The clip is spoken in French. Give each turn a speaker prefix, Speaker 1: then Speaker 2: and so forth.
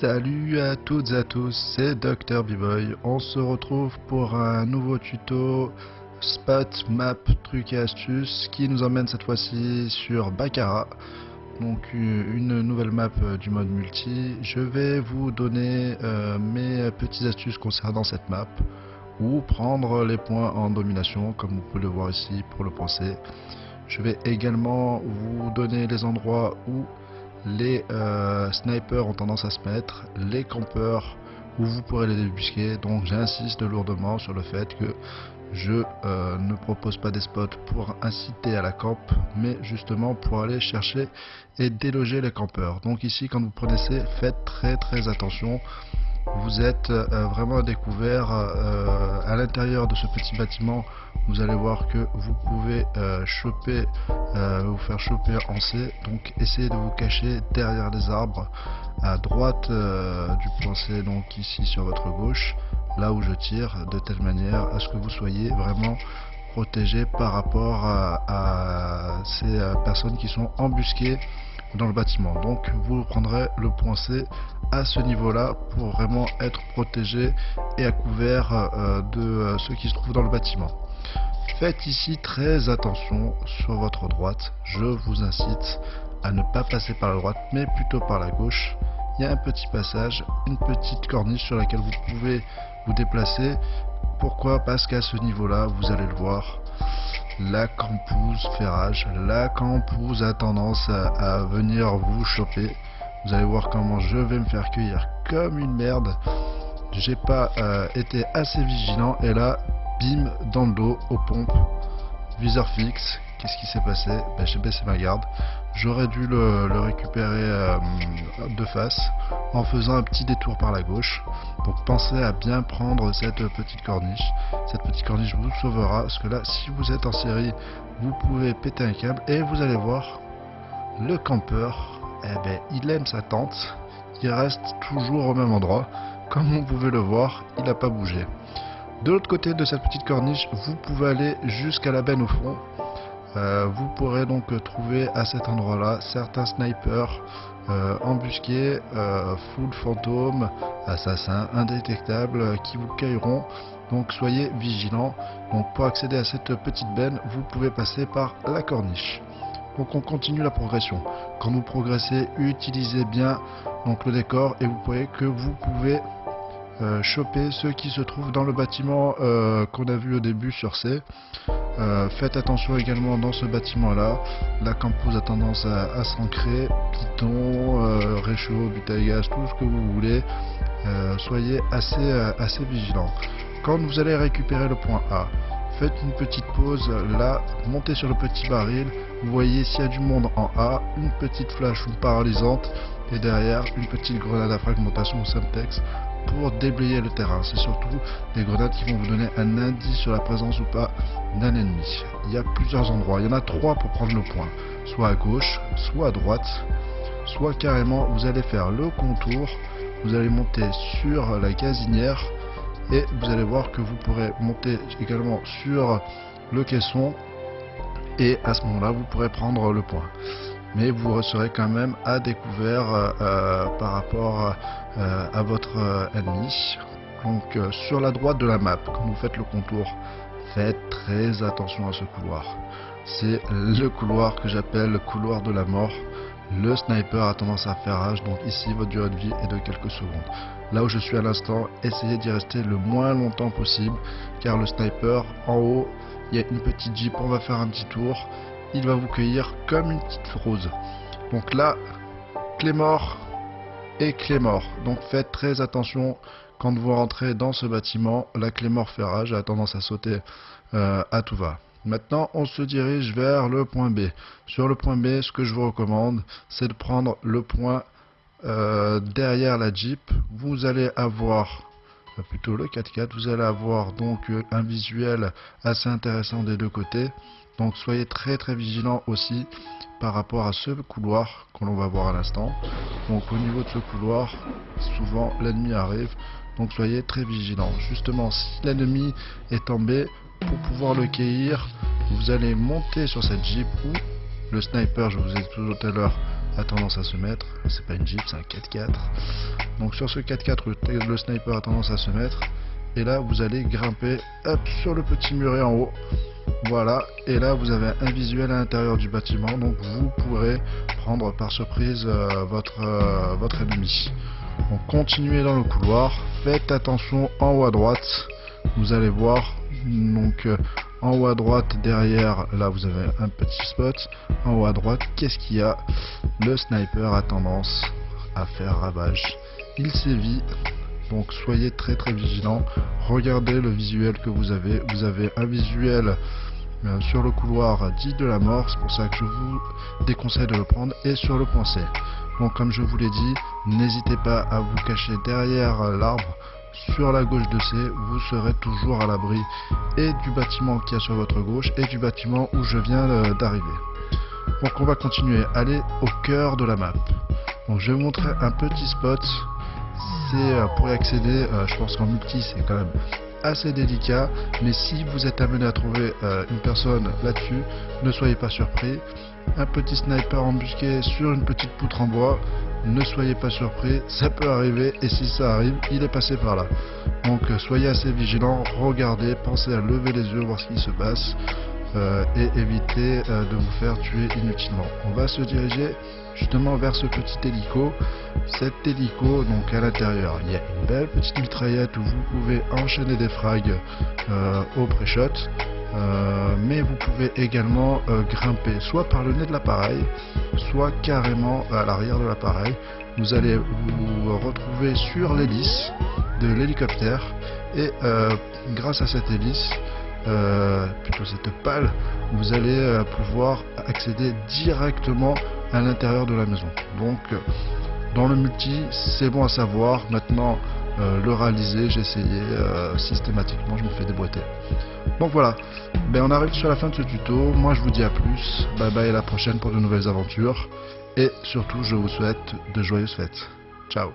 Speaker 1: Salut à toutes et à tous, c'est Dr B-Boy. On se retrouve pour un nouveau tuto spot, map, trucs et astuces qui nous emmène cette fois-ci sur Baccarat. Donc une nouvelle map du mode multi. Je vais vous donner mes petites astuces concernant cette map ou prendre les points en domination comme vous pouvez le voir ici pour le point C. Je vais également vous donner les endroits où les snipers ont tendance à se mettre, les campeurs où vous pourrez les débusquer. Donc j'insiste lourdement sur le fait que je ne propose pas des spots pour inciter à la camp, mais justement pour aller chercher et déloger les campeurs. Donc ici quand vous prenez C, faites très attention. Vous êtes vraiment à découvert à l'intérieur de ce petit bâtiment. Vous allez voir que vous pouvez vous faire choper en C. Donc essayez de vous cacher derrière les arbres à droite du point C, donc ici sur votre gauche, là où je tire, de telle manière à ce que vous soyez vraiment protégé par rapport à ces personnes qui sont embusquées dans le bâtiment. Donc vous prendrez le point C à ce niveau là pour vraiment être protégé et à couvert de ceux qui se trouvent dans le bâtiment. Faites ici très attention sur votre droite. Je vous incite à ne pas passer par la droite mais plutôt par la gauche. Il y a un petit passage, une petite corniche sur laquelle vous pouvez vous déplacer. Pourquoi? Parce qu'à ce niveau là, vous allez le voir, la campouse fait rage. La campouse a tendance à venir vous choper. Vous allez voir comment je vais me faire cueillir comme une merde. J'ai pas été assez vigilant et là, bim, dans le dos, aux pompes, viseur fixe. Qu'est-ce qui s'est passé? J'ai baissé ma garde. J'aurais dû le récupérer de face en faisant un petit détour par la gauche. Donc pensez à bien prendre cette petite corniche. Cette petite corniche vous sauvera, parce que là, si vous êtes en série, vous pouvez péter un câble et vous allez voir, le campeur, il aime sa tente. Il reste toujours au même endroit. Comme vous pouvez le voir, il n'a pas bougé. De l'autre côté de cette petite corniche, vous pouvez aller jusqu'à la benne au fond. Vous pourrez donc trouver à cet endroit là certains snipers embusqués, full fantômes, assassins, indétectables qui vous cueilleront. Donc soyez vigilants. Donc pour accéder à cette petite benne, vous pouvez passer par la corniche. Donc on continue la progression. Quand vous progressez, utilisez bien donc le décor et vous voyez que vous pouvez choper ceux qui se trouvent dans le bâtiment qu'on a vu au début sur C. Faites attention également dans ce bâtiment là, la campouse a tendance à s'ancrer, piton, réchaud, butail gaz, tout ce que vous voulez. Soyez assez vigilant. Quand vous allez récupérer le point A, faites une petite pause là, montez sur le petit baril, vous voyez s'il y a du monde en A, une petite flash ou paralysante et derrière une petite grenade à fragmentation ou Semtex pour déblayer le terrain. C'est surtout des grenades qui vont vous donner un indice sur la présence ou pas d'un ennemi. Il y a plusieurs endroits, il y en a 3 pour prendre le point, soit à gauche, soit à droite, soit carrément vous allez faire le contour, vous allez monter sur la gazinière et vous allez voir que vous pourrez monter également sur le caisson et à ce moment là vous pourrez prendre le point. Mais vous serez quand même à découvert par rapport à votre ennemi. Donc sur la droite de la map, quand vous faites le contour, faites très attention à ce couloir. C'est le couloir que j'appelle le couloir de la mort. Le sniper a tendance à faire rage, donc ici votre durée de vie est de quelques secondes. Là où je suis à l'instant, essayez d'y rester le moins longtemps possible, car le sniper en haut, il y a une petite jeep, on va faire un petit tour. Il va vous cueillir comme une petite rose. Donc là, clé mort et clé mort. Donc faites très attention quand vous rentrez dans ce bâtiment. La clé mort fait rage, elle a tendance à sauter à tout va. Maintenant, on se dirige vers le point B. Sur le point B, ce que je vous recommande, c'est de prendre le point derrière la Jeep. Vous allez avoir plutôt le 4x4. Vous allez avoir donc un visuel assez intéressant des deux côtés. Donc soyez très vigilant aussi par rapport à ce couloir que l'on va voir à l'instant. Donc au niveau de ce couloir, souvent l'ennemi arrive, donc soyez très vigilant. Justement, si l'ennemi est en B, pour pouvoir le cueillir, vous allez monter sur cette jeep ou le sniper, je vous ai dit tout à l'heure, a tendance à se mettre. C'est pas une Jeep, c'est un 4x4. Donc sur ce 4x4, le sniper a tendance à se mettre. Et là, vous allez grimper hop, sur le petit muret en haut. Voilà, et là vous avez un visuel à l'intérieur du bâtiment, donc vous pourrez prendre par surprise votre ennemi. Donc continuez dans le couloir, faites attention en haut à droite, vous allez voir, donc en haut à droite derrière, là vous avez un petit spot, en haut à droite, qu'est-ce qu'il y a? Le sniper a tendance à faire ravage, il sévit. Donc soyez très vigilants, regardez le visuel que vous avez un visuel sur le couloir dit de la mort, c'est pour ça que je vous déconseille de le prendre, et sur le point C. Donc comme je vous l'ai dit, n'hésitez pas à vous cacher derrière l'arbre, sur la gauche de C, vous serez toujours à l'abri et du bâtiment qui est sur votre gauche et du bâtiment où je viens d'arriver. Donc on va continuer, aller au cœur de la map. Donc je vais vous montrer un petit spot. C'est pour y accéder, je pense qu'en multi c'est quand même assez délicat, mais si vous êtes amené à trouver une personne là-dessus, ne soyez pas surpris. Un petit sniper embusqué sur une petite poutre en bois, ne soyez pas surpris, ça peut arriver, et si ça arrive, il est passé par là. Donc soyez assez vigilants, regardez, pensez à lever les yeux, voir ce qui se passe, et évitez de vous faire tuer inutilement. On va se diriger justement vers ce petit hélico. Cet hélico, donc à l'intérieur, il y a une belle petite mitraillette où vous pouvez enchaîner des frags au pré-shot, mais vous pouvez également grimper soit par le nez de l'appareil, soit carrément à l'arrière de l'appareil. Vous allez vous retrouver sur l'hélice de l'hélicoptère et grâce à cette hélice, plutôt cette pale, vous allez pouvoir accéder directement à l'intérieur de la maison. Donc dans le multi, c'est bon à savoir. Maintenant le réaliser, j'ai essayé systématiquement, je me fais déboîter. Donc voilà, on arrive sur la fin de ce tuto. Moi je vous dis à plus, bye bye, à la prochaine pour de nouvelles aventures, et surtout je vous souhaite de joyeuses fêtes. Ciao.